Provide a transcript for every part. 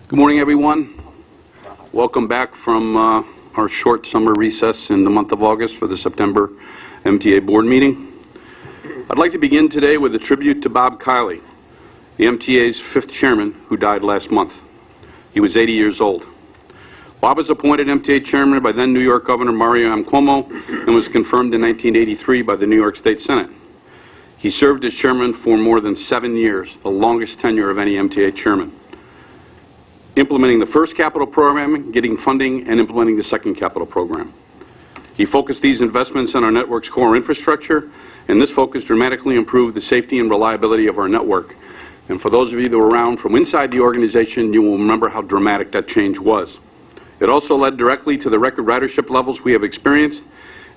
Good morning, everyone. Welcome back from our short summer recess in the month of August for the September MTA Board meeting. I'd like to begin today with a tribute to Bob Kiley, the MTA's fifth chairman who died last month. He was 80 years old. Bob was appointed MTA chairman by then New York Governor Mario M. Cuomo and was confirmed in 1983 by the New York State Senate. He served as chairman for more than 7 years, the longest tenure of any MTA chairman, implementing the first capital program, getting funding, and implementing the second capital program. He focused these investments on our network's core infrastructure, and this focus dramatically improved the safety and reliability of our network. And for those of you that were around from inside the organization, you will remember how dramatic that change was. It also led directly to the record ridership levels we have experienced,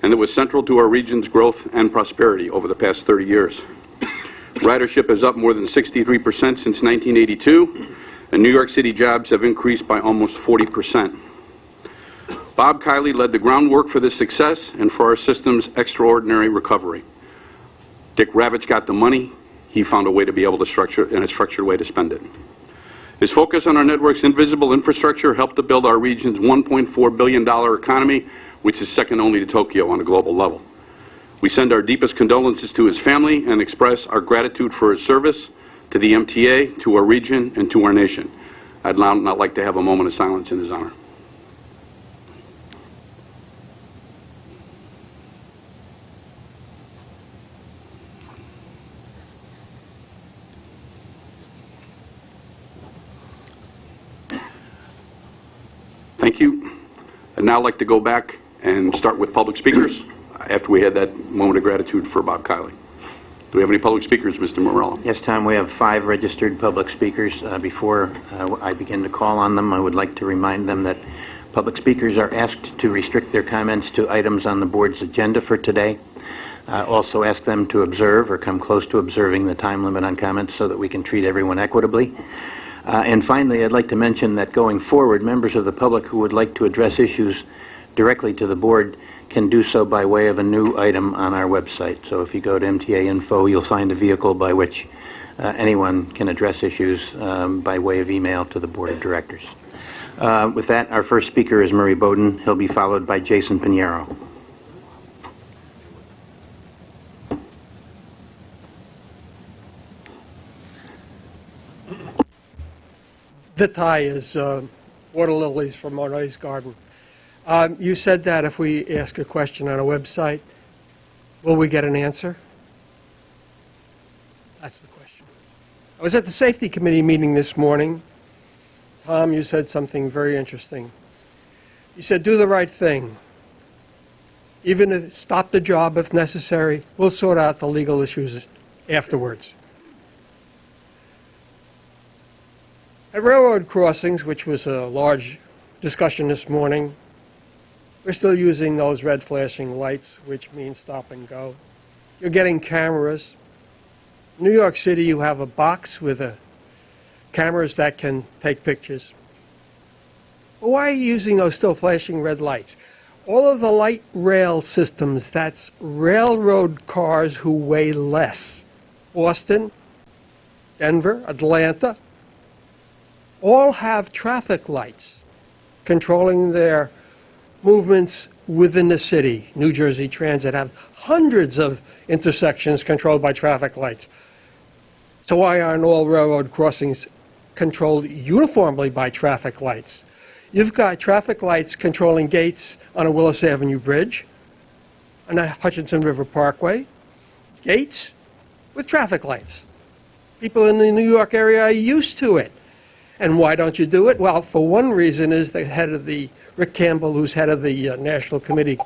and it was central to our region's growth and prosperity over the past 30 years. Ridership is up more than 63% since 1982, and New York City jobs have increased by almost 40%. Bob Kiley led the groundwork for this success and for our system's extraordinary recovery. Dick Ravitch got the money. He found a way to be able to structure, in a structured way to spend it. His focus on our network's invisible infrastructure helped to build our region's $1.4 billion economy, which is second only to Tokyo on a global level. We send our deepest condolences to his family and express our gratitude for his service to the MTA, to our region, and to our nation. I'd now like to have a moment of silence in his honor. Thank you. I'd now like to go back and start with public speakers after we had that moment of gratitude for Bob Kiley. Do we have any public speakers, Mr. Morello? Yes, Tom, we have 5 registered public speakers. Before I begin to call on them, I would like to remind them that public speakers are asked to restrict their comments to items on the board's agenda for today. Also ask them to observe or come close to observing the time limit on comments so that we can treat everyone equitably. And finally, I'd like to mention that going forward, members of the public who would like to address issues directly to the board can do so by way of a new item on our website. So if you go to MTA Info, you'll find a vehicle by which anyone can address issues by way of email to the Board of Directors. With that, our first speaker is Murray Bowden. He'll be followed by Jason Pinheiro. The tie is water lilies from Monet's garden. You said that if we ask a question on a website, will we get an answer? That's the question. I was at the Safety Committee meeting this morning. Tom, you said something very interesting. You said, do the right thing. Even stop the job if necessary. We'll sort out the legal issues afterwards. At railroad crossings, which was a large discussion this morning, we're still using those red flashing lights, which means stop and go. You're getting cameras. In New York City, you have a box with cameras that can take pictures. But why are you using those still flashing red lights? All of the light rail systems, that's railroad cars who weigh less. Boston, Denver, Atlanta, all have traffic lights controlling their movements within the city. New Jersey Transit have hundreds of intersections controlled by traffic lights. So why aren't all railroad crossings controlled uniformly by traffic lights? You've got traffic lights controlling gates on a Willis Avenue bridge, on the Hutchinson River Parkway, gates with traffic lights. People in the New York area are used to it. And why don't you do it? Well, for one reason is the head of the, Rick Campbell, who's head of the National Committee.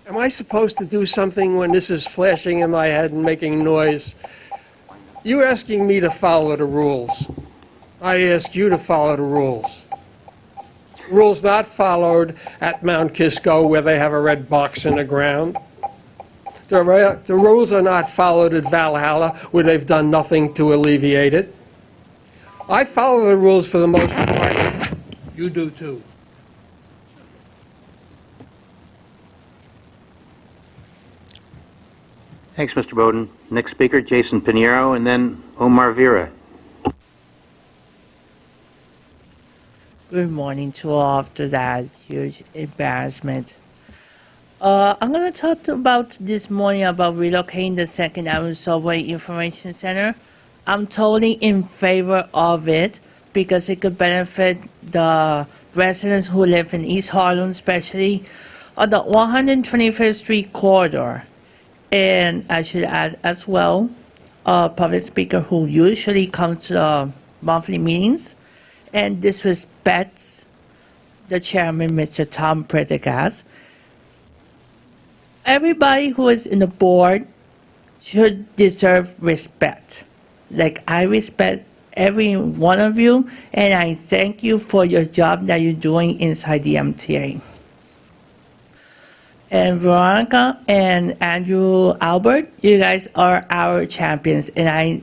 Am I supposed to do something when this is flashing in my head and making noise? You're asking me to follow the rules. I ask you to follow the rules. Rules not followed at Mount Kisco, where they have a red box in the ground. The rules are not followed at Valhalla, where they've done nothing to alleviate it. I follow the rules for the most part. You do too. Thanks, Mr. Bowden. Next speaker, Jason Pinheiro, and then Omar Vera. Good morning to all after that huge embarrassment. I'm going to talk about this morning about relocating the Second Avenue Subway Information Center. I'm totally in favor of it because it could benefit the residents who live in East Harlem, especially on the 125th Street corridor. And I should add as well, a public speaker who usually comes to the monthly meetings and disrespects the chairman, Mr. Tom Prendergast. Everybody who is in the board should deserve respect. Like, I respect every one of you, and I thank you for your job that you're doing inside the MTA. And Veronica and Andrew Albert, you guys are our champions, and I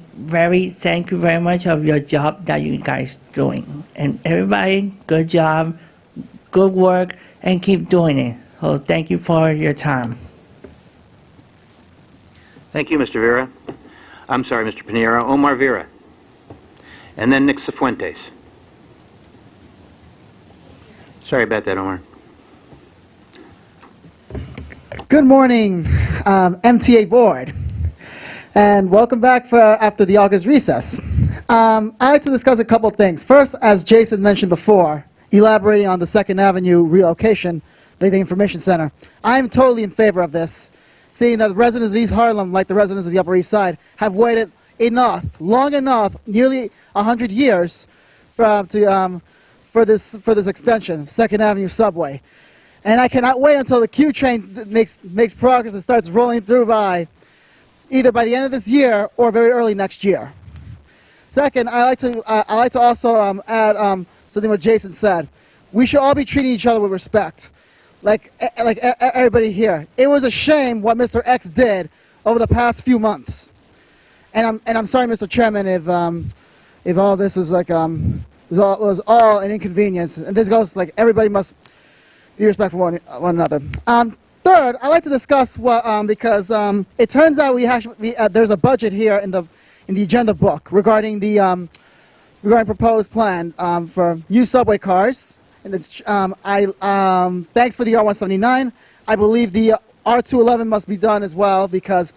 thank you very much of your job that you guys doing. And everybody, good job, good work, and keep doing it. So thank you for your time. Thank you, Mr. Vera. I'm sorry, Mr. Pinheiro. Omar Vera. And then Nick Cifuentes. Sorry about that, Omar. Good morning, MTA Board, and welcome back after the August recess. I'd like to discuss a couple things. First, as Jason mentioned before, elaborating on the Second Avenue relocation, the Information Center. I'm totally in favor of this, seeing that the residents of East Harlem, like the residents of the Upper East Side, have waited long enough, nearly 100 years, for this extension, Second Avenue subway. And I cannot wait until the Q train makes progress and starts rolling through either by the end of this year or very early next year. Second, I like to also add something what Jason said. We should all be treating each other with respect, like everybody here. It was a shame what Mr. X did over the past few months, and I'm sorry, Mr. Chairman, if all this was was all an inconvenience. And this goes like everybody must be respectful for one another. Third, I'd like to discuss because it turns out there's a budget here in the agenda book regarding the proposed plan for new subway cars. And thanks for the R179. I believe the R211 must be done as well because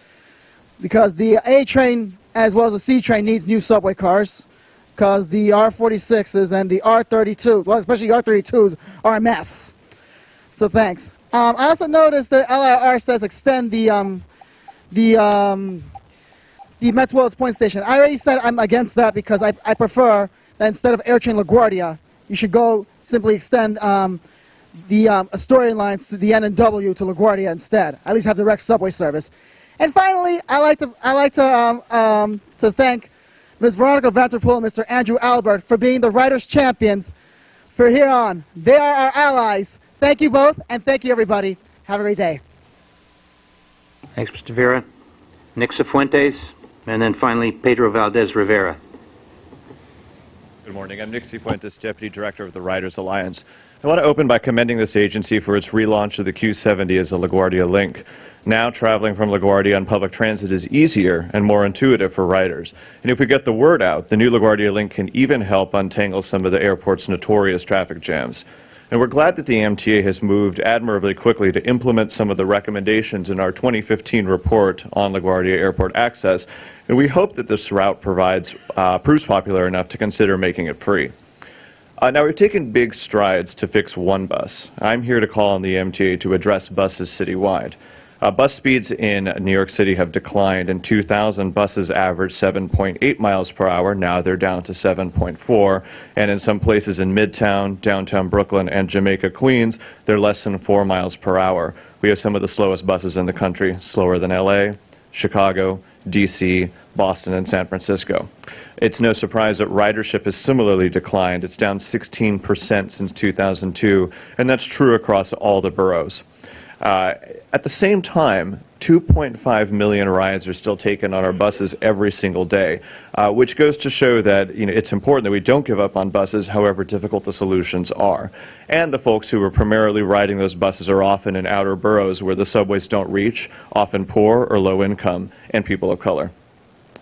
the A train as well as the C train needs new subway cars because the R46s and the R32s, well, especially the R32s, are a mess. So thanks. I also noticed that LIR says extend the Metz Willis Point Station. I already said I'm against that because I prefer that instead of AirTrain LaGuardia, you should simply extend the Astoria lines to the N and W to LaGuardia instead. At least have direct subway service. And finally, I like to thank Ms. Veronica Vanterpool and Mr. Andrew Albert for being the writers' champions for here on. They are our allies. Thank you both, and thank you, everybody. Have a great day. Thanks, Mr. Vera. Nick Cifuentes, and then finally Pedro Valdez Rivera. Good morning. I'm Nick Cifuentes, Deputy Director of the Riders Alliance. I want to open by commending this agency for its relaunch of the Q70 as a LaGuardia link. Now, traveling from LaGuardia on public transit is easier and more intuitive for riders. And if we get the word out, the new LaGuardia link can even help untangle some of the airport's notorious traffic jams. And we're glad that the MTA has moved admirably quickly to implement some of the recommendations in our 2015 report on LaGuardia Airport access, and we hope that this route proves popular enough to consider making it free. Now, we've taken big strides to fix one bus. I'm here to call on the MTA to address buses citywide. Bus speeds in New York City have declined. In 2000, buses averaged 7.8 miles per hour. Now they're down to 7.4. And in some places in Midtown, downtown Brooklyn, and Jamaica, Queens, they're less than 4 miles per hour. We have some of the slowest buses in the country, slower than LA, Chicago, DC, Boston, and San Francisco. It's no surprise that ridership has similarly declined. It's down 16% since 2002, and that's true across all the boroughs. At the same time, 2.5 million rides are still taken on our buses every single day, which goes to show that it's important that we don't give up on buses, however difficult the solutions are. And the folks who are primarily riding those buses are often in outer boroughs where the subways don't reach, often poor or low income, and people of color.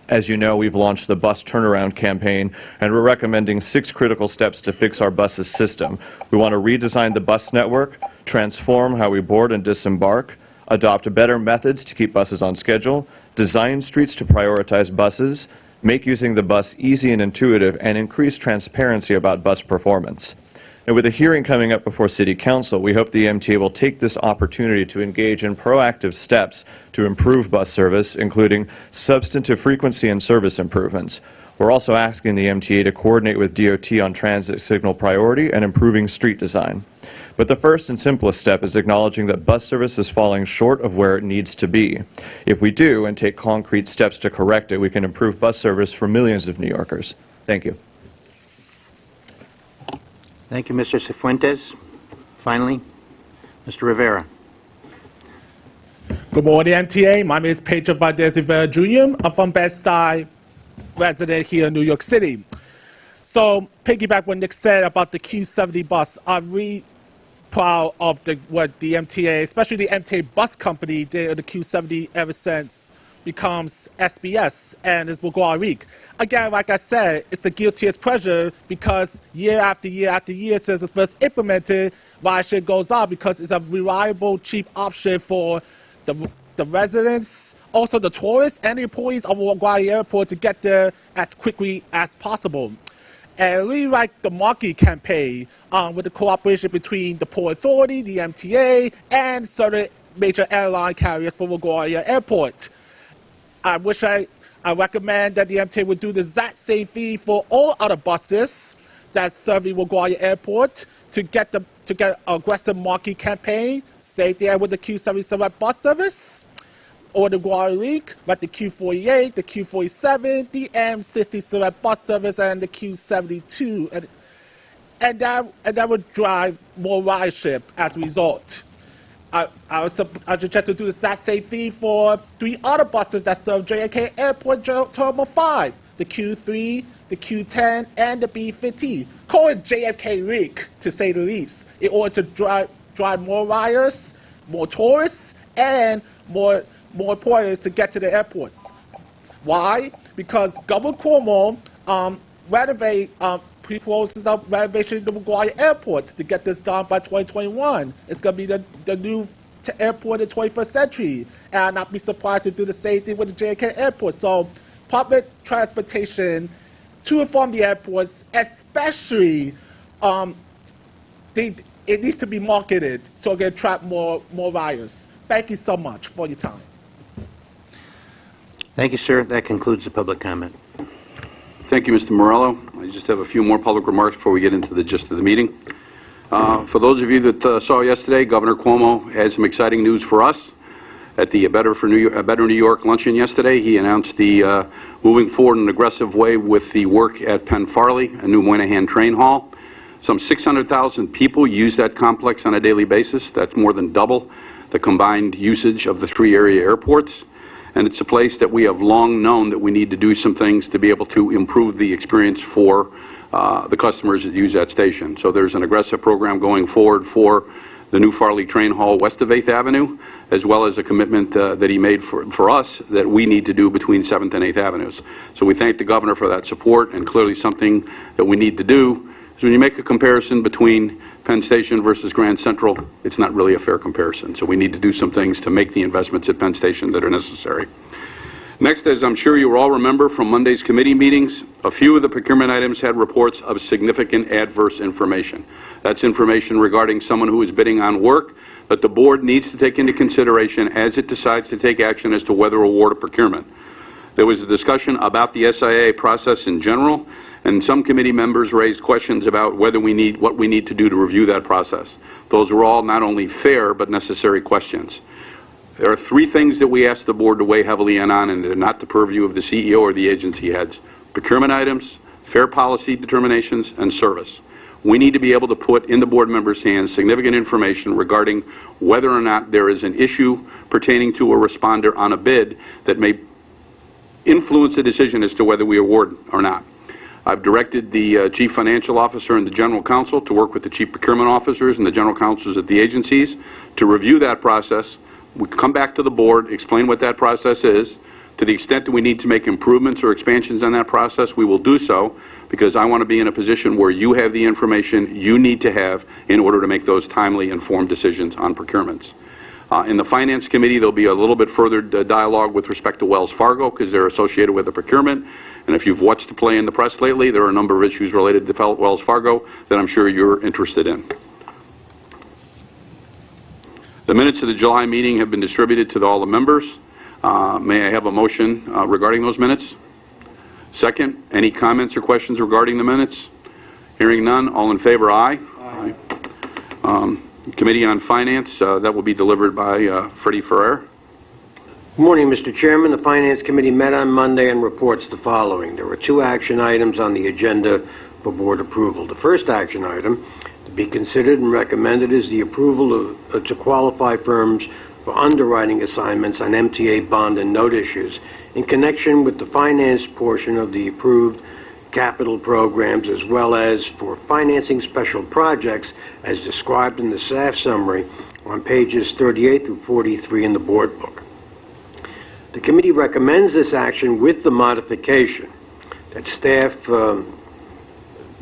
As you know, we've launched the bus turnaround campaign, and we're recommending 6 critical steps to fix our buses system. We want to redesign the bus network, transform how we board and disembark, adopt better methods to keep buses on schedule, design streets to prioritize buses, make using the bus easy and intuitive, and increase transparency about bus performance. And with a hearing coming up before City Council, we hope the MTA will take this opportunity to engage in proactive steps to improve bus service, including substantive frequency and service improvements. We're also asking the MTA to coordinate with DOT on transit signal priority and improving street design. But the first and simplest step is acknowledging that bus service is falling short of where it needs to be. If we do and take concrete steps to correct it, we can improve bus service for millions of New Yorkers. Thank you. Thank you, Mr. Cifuentes. Finally, Mr. Rivera. Good morning, MTA. My name is Pedro Valdez Rivera Jr. I'm from Bed-Stuy, resident here in New York City. So, piggyback what Nick said about the Q70 bus, I'm really proud of what the MTA, especially the MTA bus company, did the Q70 ever since becomes SBS and it's LaGuardia Week. Again, like I said, it's the guiltiest pleasure because year after year after year since it's first implemented, rideshare goes up because it's a reliable, cheap option for the residents, also the tourists and the employees of LaGuardia Airport to get there as quickly as possible. And I really like the marketing campaign with the cooperation between the Port Authority, the MTA, and certain major airline carriers for LaGuardia Airport. I recommend that the MTA would do the exact same thing for all other buses that serve LaGuardia Airport to get aggressive marketing campaign. Same thing with the Q77 bus service or the LaGuardia Link, like the Q48, the Q47, the M67 bus service, and the Q72, and that would drive more ridership as a result. I suggest to do the exact same thing for 3 other buses that serve JFK Airport Terminal 5, the Q3, the Q10, and the B15. Call it JFK Link, to say the least, in order to drive more riders, more tourists, and more employers to get to the airports. Why? Because Governor Cuomo proposes the renovation of the LaGuardia Airport to get this done by 2021. It's going to be the new airport in the 21st century. And I'll not be surprised to do the same thing with the JFK Airport. So public transportation to and from the airports, especially, it needs to be marketed so it can attract more riders. Thank you so much for your time. Thank you, sir. That concludes the public comment. Thank you, Mr. Morello. I just have a few more public remarks before we get into the gist of the meeting. For those of you that saw yesterday, Governor Cuomo had some exciting news for us. At the Better New York luncheon yesterday, he announced the moving forward in an aggressive way with the work at Penn Farley, a new Moynihan train hall. Some 600,000 people use that complex on a daily basis. That's more than double the combined usage of the 3 area airports. And it's a place that we have long known that we need to do some things to be able to improve the experience for the customers that use that station. So there's an aggressive program going forward for the new Farley Train Hall west of 8th Avenue, as well as a commitment that he made for us that we need to do between 7th and 8th Avenues. So we thank the governor for that support, and clearly something that we need to do. So when you make a comparison between Penn Station versus Grand Central, it's not really a fair comparison. So we need to do some things to make the investments at Penn Station that are necessary. Next, as I'm sure you all remember from Monday's committee meetings, a few of the procurement items had reports of significant adverse information. That's information regarding someone who is bidding on work that the board needs to take into consideration as it decides to take action as to whether to award a procurement. There was a discussion about the SIA process in general, and some committee members raised questions about what we need to do to review that process. Those were all not only fair, but necessary questions. There are 3 things that we asked the board to weigh heavily in on, and they're not the purview of the CEO or the agency heads: procurement items, fair policy determinations, and service. we need to be able to put in the board members' hands significant information regarding whether or not there is an issue pertaining to a responder on a bid that may influence the decision as to whether we award or not. I've directed the Chief Financial Officer and the General Counsel to work with the Chief Procurement Officers and the General Counsels at the agencies to review that process. We come back to the board, explain what that process is. To the extent that we need to make improvements or expansions on that process, we will do so, because I want to be in a position where you have the information you need to have in order to make those timely, informed decisions on procurements. In the Finance Committee, there'll be a little bit further dialogue with respect to Wells Fargo, because they're associated with the procurement. And if you've watched the play in the press lately, there are a number of issues related to Wells Fargo that I'm sure you're interested in. The minutes of the July meeting have been distributed to all the members. May I have a motion regarding those minutes? Second, any comments or questions regarding the minutes? Hearing none, all in favor, aye. Aye. Committee on Finance, that will be delivered by Freddie Ferrer. Good morning, Mr. Chairman. The Finance Committee met on Monday and reports the following. There were 2 action items on the agenda for board approval. The first action item to be considered and recommended is the approval to qualify firms for underwriting assignments on MTA bond and note issues in connection with the finance portion of the approved capital programs, as well as for financing special projects as described in the staff summary on pages 38 through 43 in the board book. The committee recommends this action with the modification that staff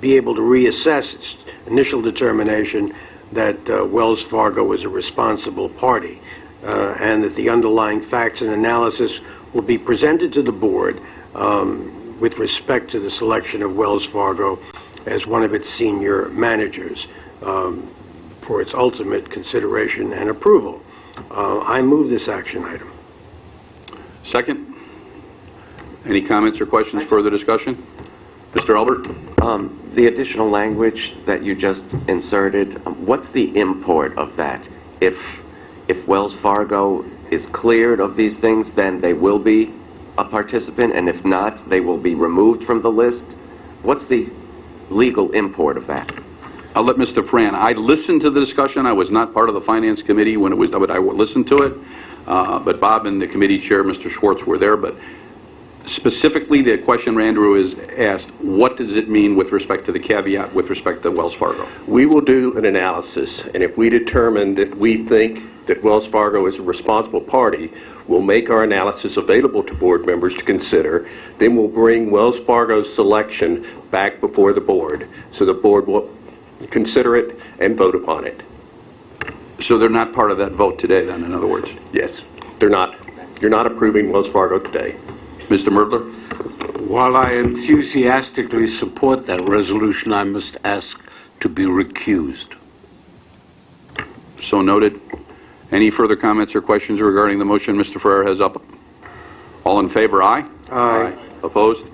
be able to reassess its initial determination that Wells Fargo is a responsible party, and that the underlying facts and analysis will be presented to the board with respect to the selection of Wells Fargo as one of its senior managers for its ultimate consideration and approval. I move this action item. Second, any comments or questions, further discussion? Mr. Albert? The additional language that you just inserted, what's the import of that? If Wells Fargo is cleared of these things, then they will be a participant, and if not, they will be removed from the list? What's the legal import of that? I'll let Mr. Fran. I listened to the discussion. I was not part of the Finance Committee when it was, but I listened to it. But Bob and the committee chair, Mr. Schwartz, were there. But specifically, the question Andrew is asked, what does it mean with respect to the caveat with respect to Wells Fargo? We will do an analysis, and if we determine that we think that Wells Fargo is a responsible party, we'll make our analysis available to board members to consider. Then we'll bring Wells Fargo's selection back before the board, so the board will consider it and vote upon it. So they're not part of that vote today, then, in other words? Yes, they're not. You're not approving Wells Fargo today. Mr. Merdler? While I enthusiastically support that resolution, I must ask to be recused. So noted. Any further comments or questions regarding the motion Mr. Ferrer has up? All in favor, aye? Aye. Opposed?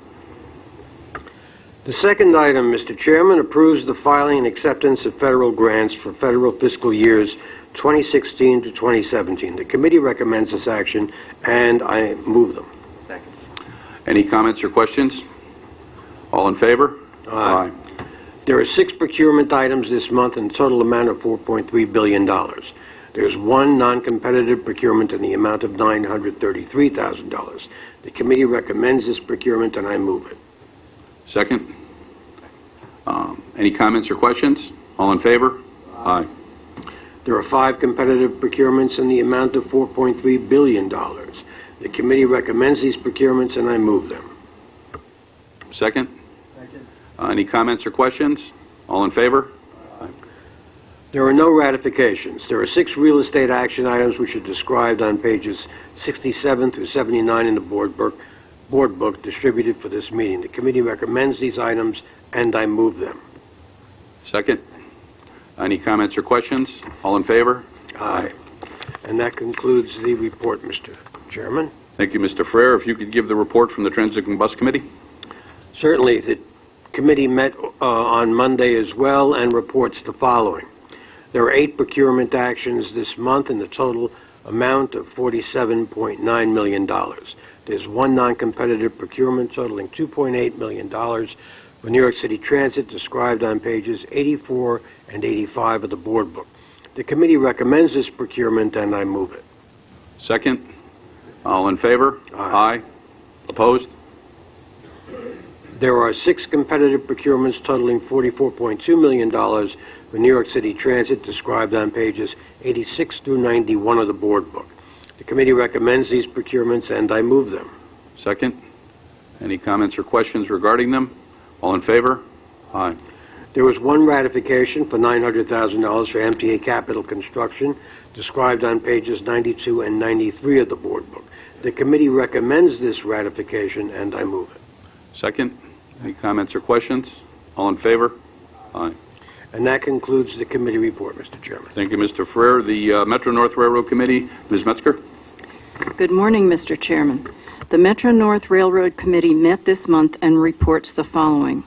The second item, Mr. Chairman, approves the filing and acceptance of federal grants for federal fiscal years 2016 to 2017. The committee recommends this action, and I move them. Second. Any comments or questions? All in favor? Aye. There are 6 procurement items this month in a total amount of $4.3 billion. There's 1 non-competitive procurement in the amount of $933,000. The committee recommends this procurement, and I move it. Second? Any comments or questions? All in favor? Aye. There are 5 competitive procurements in the amount of $4.3 billion. The committee recommends these procurements, and I move them. Second? Second. Any comments or questions? All in favor? Aye. There are no ratifications. There are 6 real estate action items which are described on pages 67 through 79 in the board book distributed for this meeting. The committee recommends these items, and I move them. Second? Any comments or questions? All in favor? Aye. And that concludes the report, Mr. Chairman. Thank you, Mr. Ferrer. If you could give the report from the Transit and Bus Committee? Certainly. The committee met on Monday as well and reports the following. There are 8 procurement actions this month in the total amount of $47.9 million. There's 1 non-competitive procurement totaling $2.8 million for New York City Transit described on pages 84 and 85 of the Board Book. The committee recommends this procurement, and I move it. Second. All in favor? Aye. Opposed? There are 6 competitive procurements totaling $44.2 million for New York City Transit described on pages 86 through 91 of the Board Book. The committee recommends these procurements, and I move them. Second. Any comments or questions regarding them? All in favor? Aye. There was one ratification for $900,000 for MTA Capital Construction described on pages 92 and 93 of the Board Book. The committee recommends this ratification, and I move it. Second. Any comments or questions? All in favor? Aye. And that concludes the committee report, Mr. Chairman. Thank you, Mr. Ferrer. The Metro North Railroad Committee, Ms. Metzger. Good morning, Mr. Chairman. The Metro North Railroad Committee met this month and reports the following.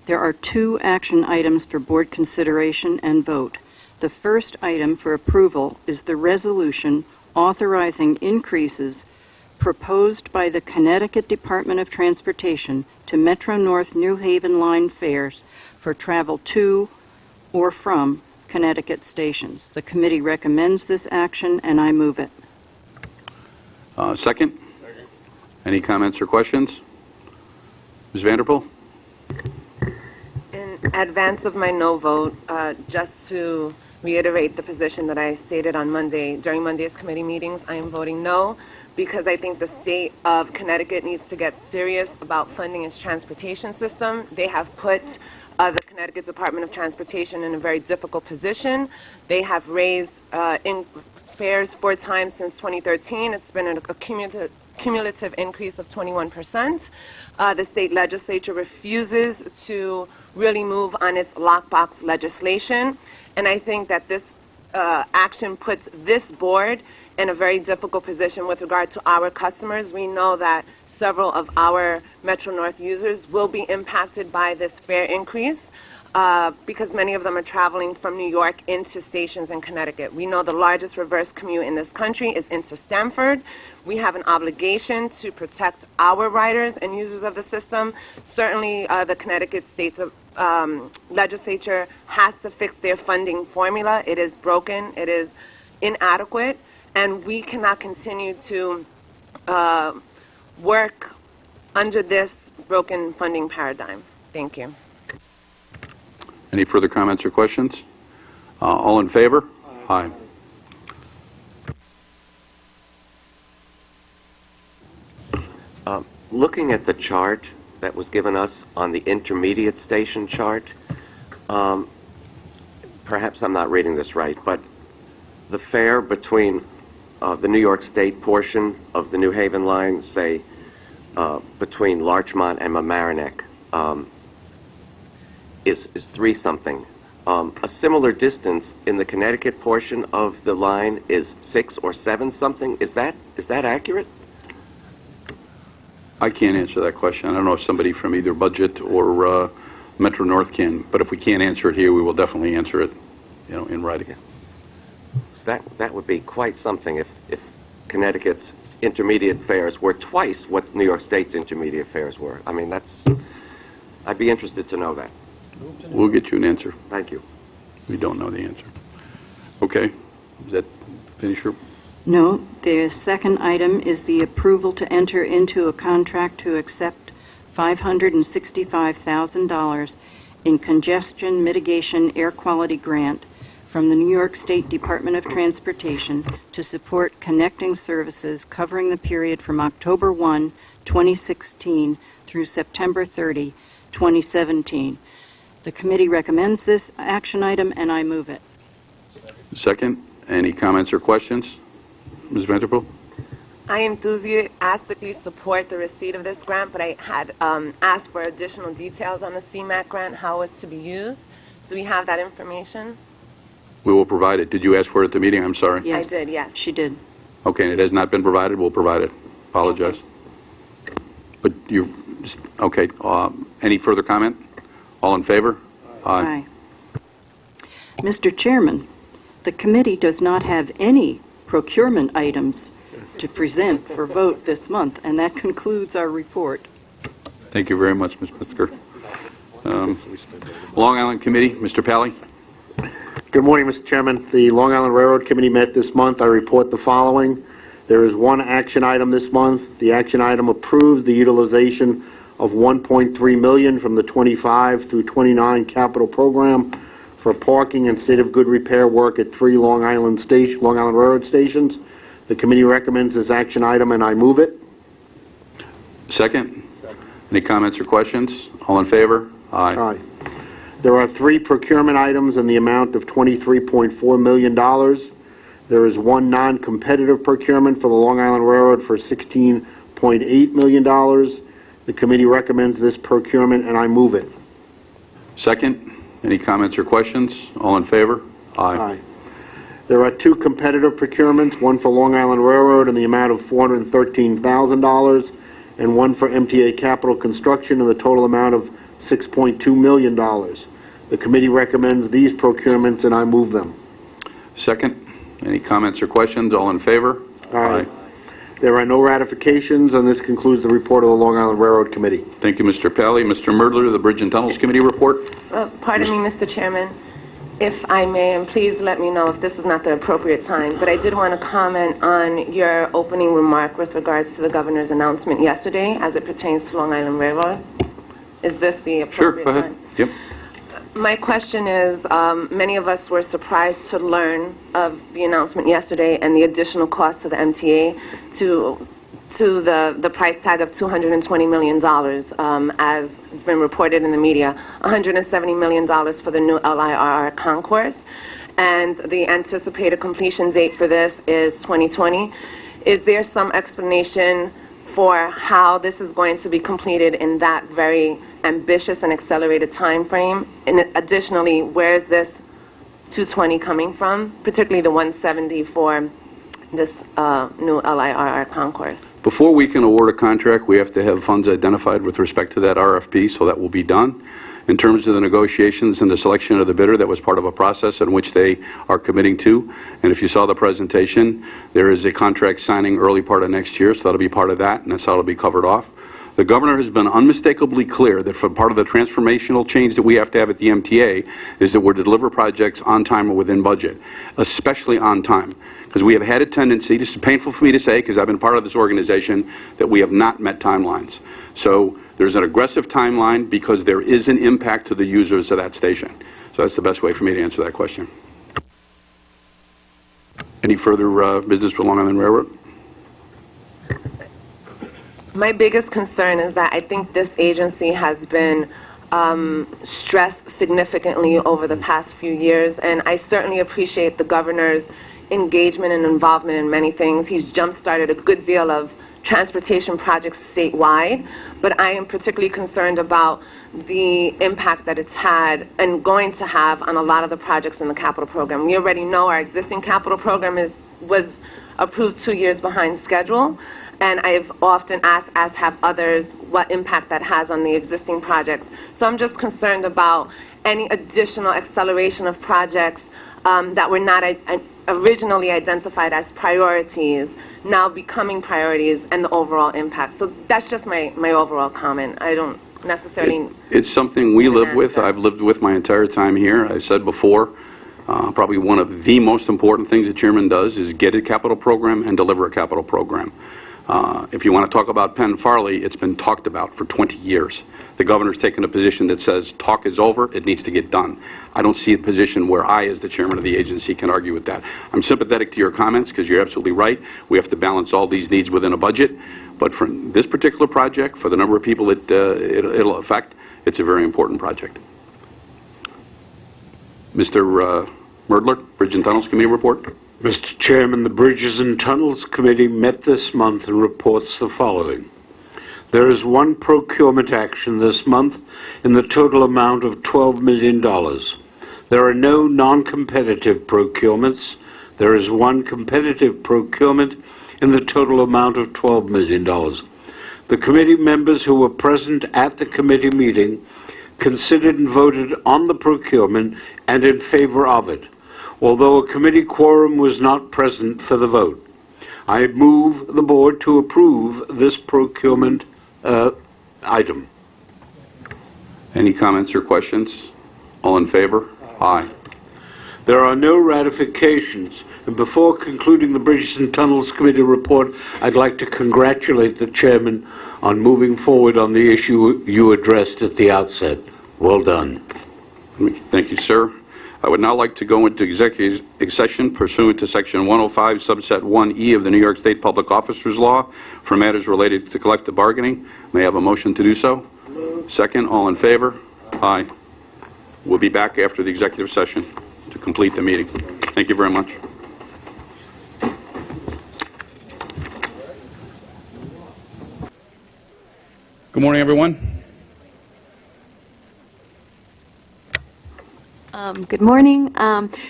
There are 2 action items for board consideration and vote. The first item for approval is the resolution authorizing increases proposed by the Connecticut Department of Transportation to Metro North New Haven Line fares for travel to or from Connecticut stations. The committee recommends this action, and I move it. Second. Any comments or questions? Ms. Vanderpool? In advance of my no vote, just to reiterate the position that I stated on Monday, during Monday's committee meetings, I am voting no because I think the state of Connecticut needs to get serious about funding its transportation system. They have put the Connecticut Department of Transportation in a very difficult position. They have raised fares 4 times since 2013. It's been a cumulative increase of 21%. The state legislature refuses to really move on its lockbox legislation, and I think that this action puts this board in a very difficult position with regard to our customers. We know that several of our Metro North users will be impacted by this fare increase because many of them are traveling from New York into stations in Connecticut. We know the largest reverse commute in this country is into Stamford. We have an obligation to protect our riders and users of the system. Certainly, the Connecticut State legislature has to fix their funding formula. It is broken. It is inadequate. And we cannot continue to work under this broken funding paradigm. Thank you. Any further comments or questions? All in favor? Aye. Looking at the chart that was given us on the intermediate station chart, perhaps I'm not reading this right, but the fare between the New York State portion of the New Haven line, say, between Larchmont and Mamaroneck, is 3-something. A similar distance in the Connecticut portion of the line is 6 or 7-something. Is that accurate? I can't answer that question. I don't know if somebody from either Budget or Metro North can, but if we can't answer it here, we will definitely answer it, in writing. So that would be quite something if Connecticut's intermediate fares were twice what New York State's intermediate fares were. I mean, I'd be interested to know that. We'll get you an answer. Thank you. We don't know the answer. Okay. Does that finish your... No, the second item is the approval to enter into a contract to accept $565,000 in congestion mitigation air quality grant from the New York State Department of Transportation to support connecting services covering the period from October 1, 2016 through September 30, 2017. The committee recommends this action item, and I move it. Second. Any comments or questions? Ms. Vanderpool? I enthusiastically support the receipt of this grant, but I had asked for additional details on the CMAQ grant, how it's to be used. Do we have that information? We will provide it. Did you ask for it at the meeting? I'm sorry. Yes. I did, yes. She did. Okay, it has not been provided. We'll provide it. Apologize. But okay. Any further comment? All in favor? Aye. Mr. Chairman, the committee does not have any procurement items to present for vote this month, and that concludes our report. Thank you very much, Ms. Metzger. Long Island Committee, Mr. Pally. Good morning, Mr. Chairman. The Long Island Railroad Committee met this month. I report the following. There is one action item this month. The action item approves the utilization of $1.3 million from the 25 through 29 capital program for parking and state of good repair work at 3 Long Island Railroad stations. The committee recommends this action item, and I move it. Second. Any comments or questions? All in favor? Aye. Aye. There are 3 procurement items in the amount of $23.4 million. There is one non-competitive procurement for the Long Island Railroad for $16.8 million. The committee recommends this procurement, and I move it. Second. Any comments or questions? All in favor? Aye. There are 2 competitive procurements, one for Long Island Railroad in the amount of $413,000, and one for MTA Capital Construction in the total amount of $6.2 million. The committee recommends these procurements, and I move them. Second. Any comments or questions? All in favor? Aye. There are no ratifications, and this concludes the report of the Long Island Railroad Committee. Thank you, Mr. Pally. Mr. Murdler, the Bridge and Tunnels Committee report. Pardon me, Mr. Chairman, if I may, and please let me know if this is not the appropriate time, but I did want to comment on your opening remark with regards to the governor's announcement yesterday as it pertains to Long Island Railroad. Is this the appropriate time? Sure, go ahead. Yep. My question is, many of us were surprised to learn of the announcement yesterday and the additional cost to the MTA to the price tag of $220 million, as it's been reported in the media, $170 million for the new LIRR concourse, and the anticipated completion date for this is 2020. Is there some explanation for how this is going to be completed in that very ambitious and accelerated time frame? And additionally, where is this 220 coming from, particularly the 170 for this new LIRR concourse? Before we can award a contract, we have to have funds identified with respect to that RFP, so that will be done. In terms of the negotiations and the selection of the bidder, that was part of a process in which they are committing to. And if you saw the presentation, there is a contract signing early part of next year, so that'll be part of that, and that's how it'll be covered off. The governor has been unmistakably clear that for part of the transformational change that we have to have at the MTA is that we're to deliver projects on time or within budget, especially on time. Because we have had a tendency, this is painful for me to say because I've been part of this organization, that we have not met timelines. So there's an aggressive timeline because there is an impact to the users of that station. So that's the best way for me to answer that question. Any further business with Long Island Railroad? My biggest concern is that I think this agency has been stressed significantly over the past few years, and I certainly appreciate the governor's engagement and involvement in many things. He's jump-started a good deal of transportation projects statewide, but I am particularly concerned about the impact that it's had and going to have on a lot of the projects in the capital program. We already know our existing capital program was approved 2 years behind schedule, and I've often asked, as have others, what impact that has on the existing projects. So I'm just concerned about any additional acceleration of projects that were not originally identified as priorities now becoming priorities, and the overall impact. So that's just my overall comment. I don't necessarily... It's something we live with. I've lived with my entire time here. I've said before, probably one of the most important things the chairman does is get a capital program and deliver a capital program. If you want to talk about Penn Farley, it's been talked about for 20 years. The governor's taken a position that says talk is over, it needs to get done. I don't see a position where I, as the chairman of the agency, can argue with that. I'm sympathetic to your comments because you're absolutely right. We have to balance all these needs within a budget. But for this particular project, for the number of people it'll affect, it's a very important project. Mr. Murdler, Bridge and Tunnels Committee report. Mr. Chairman, the Bridges and Tunnels Committee met this month and reports the following. There is one procurement action this month in the total amount of $12 million. There are no non-competitive procurements. There is one competitive procurement in the total amount of $12 million. The committee members who were present at the committee meeting considered and voted on the procurement and in favor of it, although a committee quorum was not present for the vote. I move the board to approve this procurement item. Any comments or questions? All in favor? Aye. There are no ratifications. And before concluding the Bridges and Tunnels Committee report, I'd like to congratulate the chairman on moving forward on the issue you addressed at the outset. Well done. Thank you, sir. I would now like to go into executive session pursuant to Section 105, subset 1E of the New York State Public Officers Law for matters related to collective bargaining. May I have a motion to do so? Second, all in favor? Aye. We'll be back after the executive session to complete the meeting. Thank you very much. Good morning, everyone. Good morning.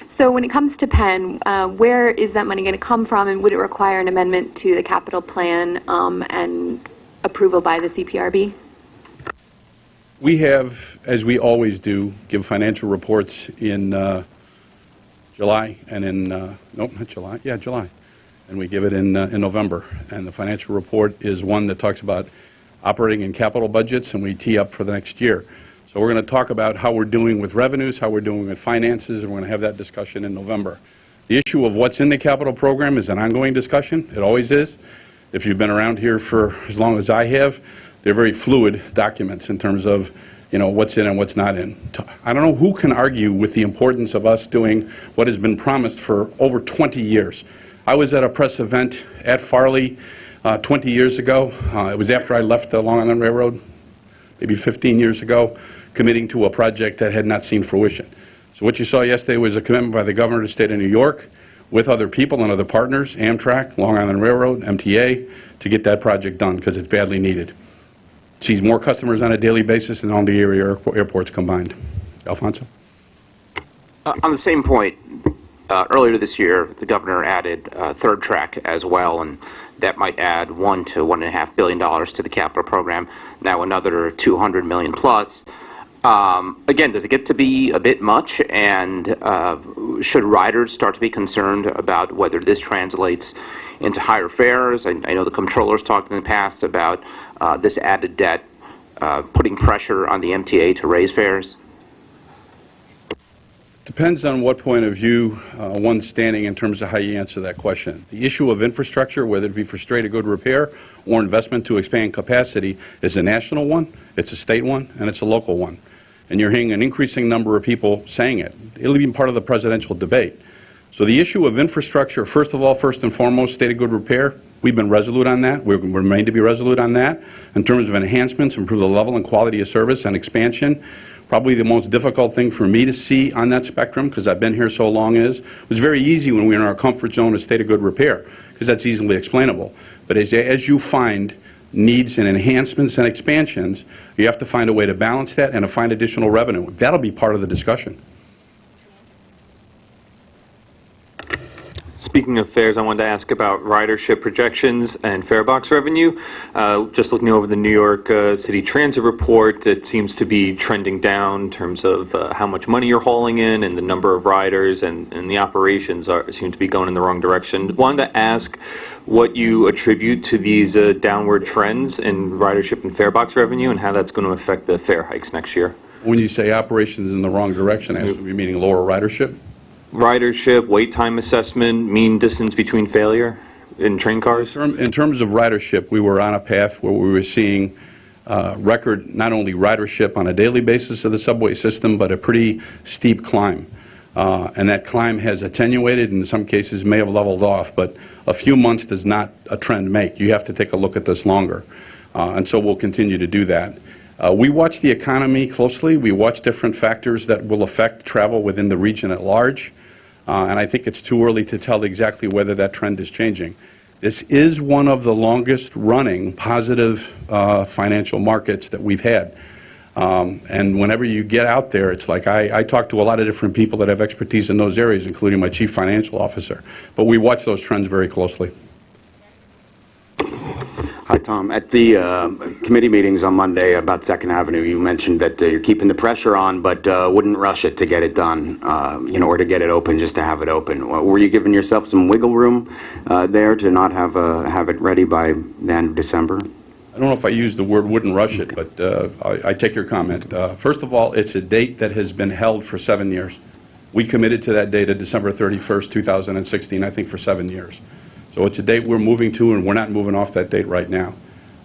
So when it comes to Penn, where is that money going to come from, and would it require an amendment to the capital plan and approval by the CPRB? We have, as we always do, give financial reports in July and in, nope, not July, yeah, July. And we give it in November. And the financial report is one that talks about operating and capital budgets, and we tee up for the next year. So we're going to talk about how we're doing with revenues, how we're doing with finances, and we're going to have that discussion in November. The issue of what's in the capital program is an ongoing discussion. It always is. If you've been around here for as long as I have, they're very fluid documents in terms of, you know, what's in and what's not in. I don't know who can argue with the importance of us doing what has been promised for over 20 years. I was at a press event at Farley 20 years ago. It was after I left the Long Island Railroad, maybe 15 years ago, committing to a project that had not seen fruition. So what you saw yesterday was a commitment by the governor of the state of New York with other people and other partners, Amtrak, Long Island Railroad, MTA, to get that project done because it's badly needed. It sees more customers on a daily basis than all the area airports combined. Alfonso? On the same point, earlier this year, the governor added third track as well, and that might add $1 to $1.5 billion to the capital program. Now another $200 million plus. Again, does it get to be a bit much? And should riders start to be concerned about whether this translates into higher fares? I know the comptroller's talked in the past about this added debt putting pressure on the MTA to raise fares. Depends on what point of view one's standing in terms of how you answer that question. The issue of infrastructure, whether it be for straight or good repair or investment to expand capacity, is a national one, it's a state one, and it's a local one. And you're hearing an increasing number of people saying it. It'll be part of the presidential debate. So the issue of infrastructure, first of all, first and foremost, state of good repair, we've been resolute on that. We remain to be resolute on that. In terms of enhancements, improve the level and quality of service and expansion, probably the most difficult thing for me to see on that spectrum, because I've been here so long, it was very easy when we were in our comfort zone of state of good repair, because that's easily explainable. But as you find needs and enhancements and expansions, you have to find a way to balance that and to find additional revenue. That'll be part of the discussion. Speaking of fares, I wanted to ask about ridership projections and fare box revenue. Just looking over the New York City Transit report, it seems to be trending down in terms of how much money you're hauling in and the number of riders, and the operations seem to be going in the wrong direction. Wanted to ask what you attribute to these downward trends in ridership and fare box revenue and how that's going to affect the fare hikes next year. When you say operations in the wrong direction, I assume you're meaning lower ridership? Ridership, wait time assessment, mean distance between failure in train cars? In terms of ridership, we were on a path where we were seeing record not only ridership on a daily basis of the subway system, but a pretty steep climb. And that climb has attenuated, and in some cases may have leveled off, but a few months does not a trend make. You have to take a look at this longer. And so we'll continue to do that. We watch the economy closely. We watch different factors that will affect travel within the region at large. And I think it's too early to tell exactly whether that trend is changing. This is one of the longest running positive financial markets that we've had. And whenever you get out there, it's like I talk to a lot of different people that have expertise in those areas, including my chief financial officer. But we watch those trends very closely. Hi, Tom. At the committee meetings on Monday about Second Avenue, you mentioned that you're keeping the pressure on, but wouldn't rush it to get it done, or to get it open just to have it open. Were you giving yourself some wiggle room there to not have it ready by the end of December? I don't know if I used the word wouldn't rush it, but I take your comment. First of all, it's a date that has been held for 7 years. We committed to that date of December 31st, 2016, I think for 7 years. So it's a date we're moving to, and we're not moving off that date right now.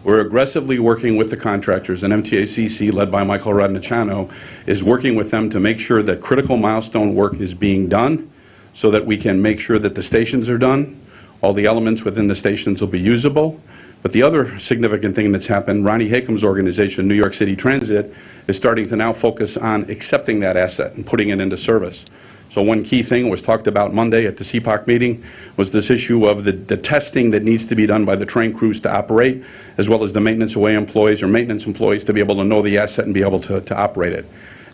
We're aggressively working with the contractors, and MTACC, led by Michael Radniciano, is working with them to make sure that critical milestone work is being done so that we can make sure that the stations are done, all the elements within the stations will be usable. But the other significant thing that's happened, Ronnie Hakum's organization, New York City Transit, is starting to now focus on accepting that asset and putting it into service. So one key thing was talked about Monday at the CPOC meeting was this issue of the testing that needs to be done by the train crews to operate, as well as the maintenance away employees or maintenance employees to be able to know the asset and be able to operate it.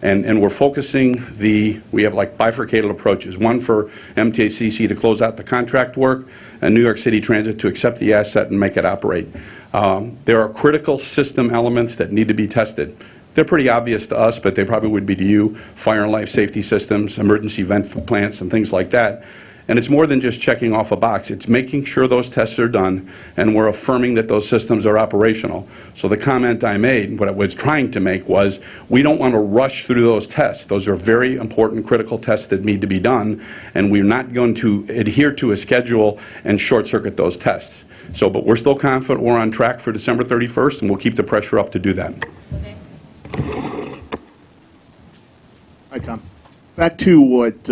And we're focusing we have like bifurcated approaches, one for MTACC to close out the contract work and New York City Transit to accept the asset and make it operate. There are critical system elements that need to be tested. They're pretty obvious to us, but they probably would be to you, fire and life safety systems, emergency vent plants, and things like that. And it's more than just checking off a box. It's making sure those tests are done, and we're affirming that those systems are operational. So the comment I made, what I was trying to make was, we don't want to rush through those tests. Those are very important, critical tests that need to be done, and we're not going to adhere to a schedule and short-circuit those tests. So, but we're still confident we're on track for December 31st, and we'll keep the pressure up to do that. Hi, Tom. Back to what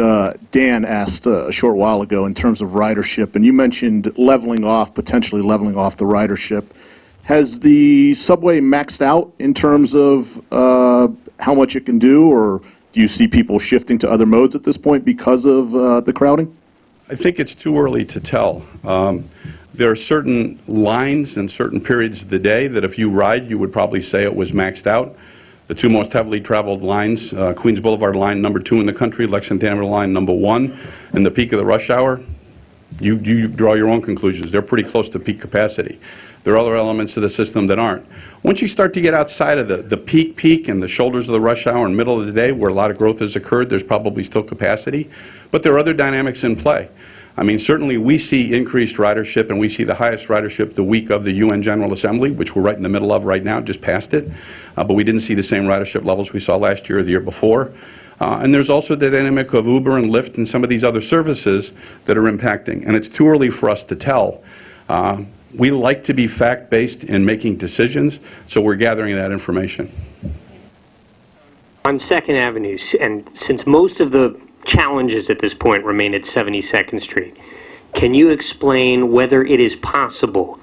Dan asked a short while ago in terms of ridership, and you mentioned leveling off, potentially leveling off the ridership. Has the subway maxed out in terms of how much it can do, or do you see people shifting to other modes at this point because of the crowding? I think it's too early to tell. There are certain lines and certain periods of the day that if you ride, you would probably say it was maxed out. The two most heavily traveled lines, Queens Boulevard line number 2 in the country, Lexington Avenue line number 1, in the peak of the rush hour, you draw your own conclusions. They're pretty close to peak capacity. There are other elements of the system that aren't. Once you start to get outside of the peak and the shoulders of the rush hour and middle of the day where a lot of growth has occurred, there's probably still capacity. But there are other dynamics in play. I mean, certainly we see increased ridership, and we see the highest ridership the week of the UN General Assembly, which we're right in the middle of right now, just past it. But we didn't see the same ridership levels we saw last year or the year before. And there's also the dynamic of Uber and Lyft and some of these other services that are impacting. And it's too early for us to tell. We like to be fact-based in making decisions, so we're gathering that information. On 2nd Avenue, and since most of the challenges at this point remain at 72nd Street, can you explain whether it is possible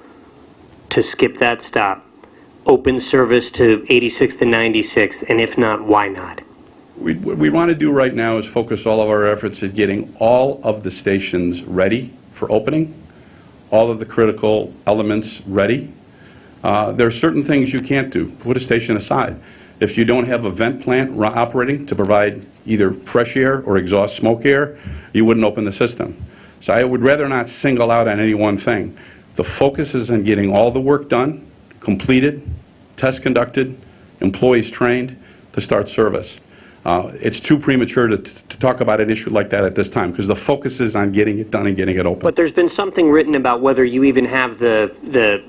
to skip that stop, open service to 86th and 96th, and if not, why not? What we want to do right now is focus all of our efforts at getting all of the stations ready for opening, all of the critical elements ready. There are certain things you can't do. Put a station aside. If you don't have a vent plant operating to provide either fresh air or exhaust smoke air, you wouldn't open the system. So I would rather not single out on any one thing. The focus is on getting all the work done, completed, tests conducted, employees trained to start service. It's too premature to talk about an issue like that at this time because the focus is on getting it done and getting it open. But there's been something written about whether you even have the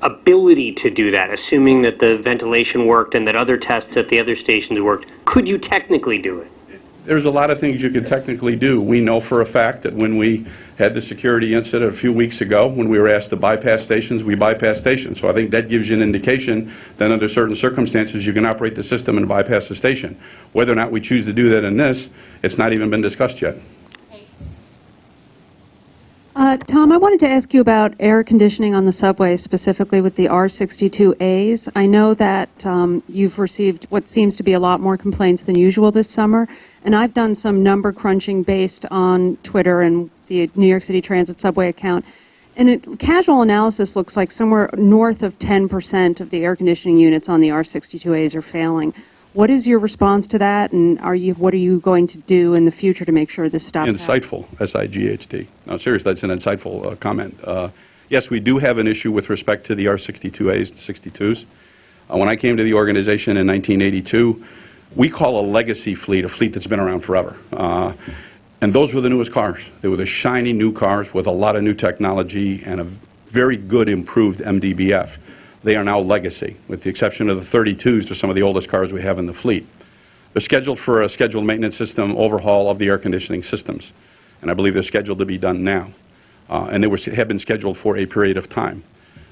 ability to do that, assuming that the ventilation worked and that other tests at the other stations worked. Could you technically do it? There's a lot of things you can technically do. We know for a fact that when we had the security incident a few weeks ago, when we were asked to bypass stations, we bypassed stations. So I think that gives you an indication that under certain circumstances you can operate the system and bypass the station. Whether or not we choose to do that in this, it's not even been discussed yet. Tom, I wanted to ask you about air conditioning on the subway, specifically with the R62As. I know that you've received what seems to be a lot more complaints than usual this summer, and I've done some number crunching based on Twitter and the New York City Transit subway account, and casual analysis looks like somewhere north of 10% of the air conditioning units on the R62As are failing. What is your response to that, and what are you going to do in the future to make sure this stops Insightful, S-I-G-H-T. No, seriously, that's an insightful comment. Yes, we do have an issue with respect to the R62As and 62s. When I came to the organization in 1982, we call a legacy fleet a fleet that's been around forever. And those were the newest cars. They were the shiny new cars with a lot of new technology and a very good improved MDBF. they are now legacy, with the exception of the 32s to some of the oldest cars we have in the fleet. They're scheduled for a scheduled maintenance system overhaul of the air conditioning systems, and I believe they're scheduled to be done now. And they have been scheduled for a period of time.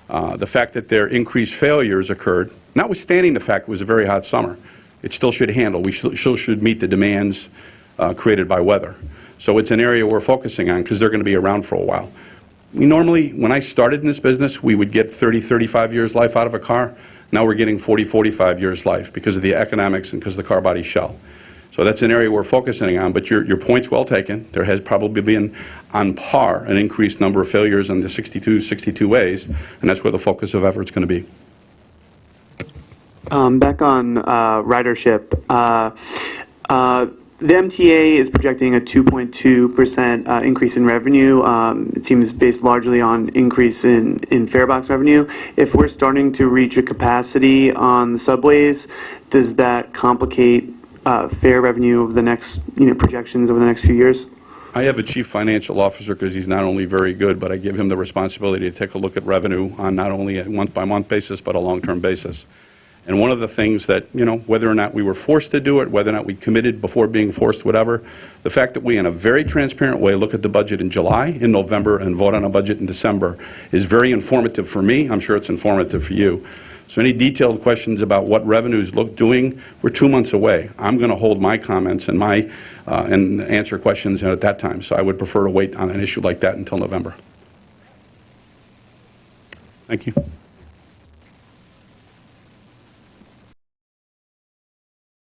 The fact that their increased failures occurred, notwithstanding the fact it was a very hot summer, it still should handle. We still should meet the demands created by weather. So it's an area we're focusing on because they're going to be around for a while. We normally, when I started in this business, we would get 30, 35 years life out of a car. Now we're getting 40, 45 years life because of the economics and because of the car body shell. So that's an area we're focusing on, but your point's well taken. There has probably been, on par, an increased number of failures on the 62As, and that's where the focus of effort's going to be. Back on ridership, the MTA is projecting a 2.2% increase in revenue. It seems based largely on increase in fare box revenue. If we're starting to reach a capacity on the subways, does that complicate fare revenue over the next, projections over the next few years? I have a chief financial officer because he's not only very good, but I give him the responsibility to take a look at revenue on not only a month-by-month basis, but a long-term basis. And one of the things that, whether or not we were forced to do it, whether or not we committed before being forced, whatever, the fact that we, in a very transparent way, look at the budget in July, in November, and vote on a budget in December is very informative for me. I'm sure it's informative for you. So any detailed questions about what revenues look doing, we're 2 months away. I'm going to hold my comments and and answer questions at that time. So I would prefer to wait on an issue like that until November. Thank you.